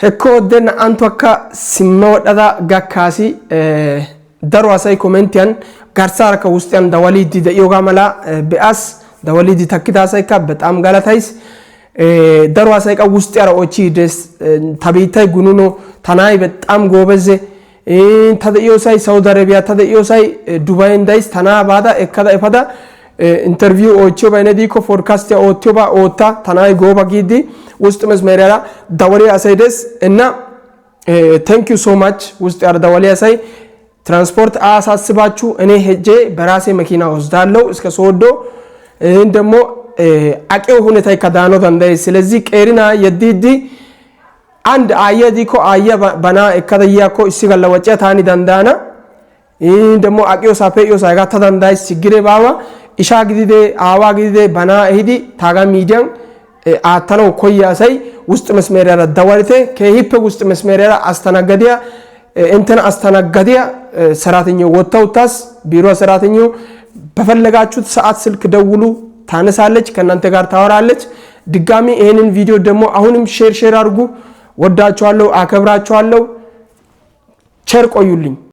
hekko den antu akka simmoodhada gakkaasi darwa say commentian garsara ka wustian dawalidi da yoga mala beas dawalidi takita say ka betam galatais darwa say ka wusti ara ochi des tabitay gununo tanay betam gobeze tadyo say Saudi Arabia tadyo say Dubai ndais tana bada ekada efada interview ocho baynedi ko forecast ya otioba ota tanay goba gidi wusti mesmerera dawali asaydes enna thank you so much wusti ara dawali asay transport አሳስባችሁ እኔ ሄጄ በራሴ መኪና ወስዳለሁ እስከ ሶዶ እንደሞ አቄው ሁኔታ ከዳኖ ተንደይ ስለዚህ ቀሪና የዲዲ አንድ አየዲኮ አየ በና እከደያኮ ሲገለ ወጨ ታኒ ደንዳና እንደሞ አቄው ሳፈዮ ሳጋ ተደንዳይ ሲግሬ ባዋ ኢሻ ግዲደ አዋ ግዲደ በና ሄዲ ታጋ ሚዲያን አተነው ኮያሳይ ውስጥ መስመሪያ ደወልቴ ከሂፕ ውስጥ መስመሪያ አስተናገዲያ እንተን አስተናገዲያ ሰራተኛው ወጣውታስ ቢሮ ሰራተኛው በፈለጋችሁት ሰዓት ስልክ ደውሉ ታነሳለች ከናንተ ጋር ታወራለች ድጋሚ ይሄንን ቪዲዮ ደግሞ አሁንም ሼር አድርጉ ወዳችኋለሁ አከብራችኋለሁ ቸር ቆዩልኝ